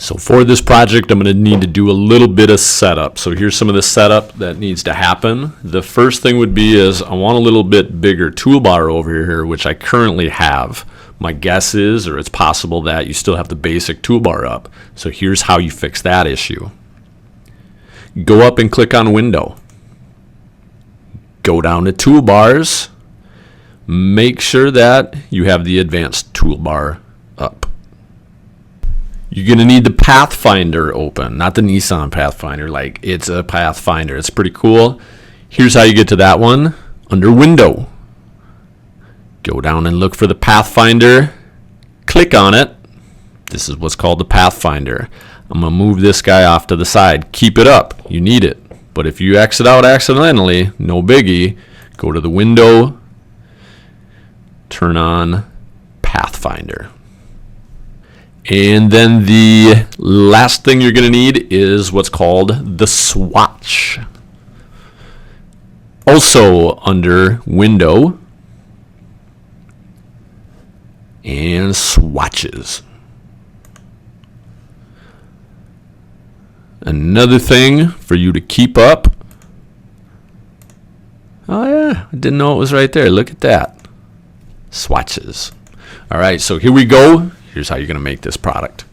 So for this project, I'm going to need to do a little bit of setup. So here's some of the setup that needs to happen. The first thing would be is I want a little bit bigger toolbar over here, which I currently have. My guess is, or it's possible that you still have the basic toolbar up. So here's how you fix that issue. Go up and click on Window. Go down to Toolbars. Make sure that you have the Advanced Toolbar up. You're going to need the Pathfinder open, not the Nissan Pathfinder. Like, it's a Pathfinder. It's pretty cool. Here's how you get to that one. Under Window. Go down and look for the Pathfinder. Click on it. This is what's called the Pathfinder. I'm going to move this guy off to the side. Keep it up. You need it. But if you exit out accidentally, no biggie. Go to the window. Turn on Pathfinder. And then the last thing you're going to need is what's called the swatch. Also under Window and Swatches. Another thing for you to keep up. Oh yeah, I didn't know it was right there. Look at that. Swatches. All right, so here we go. Here's how you're going to make this product.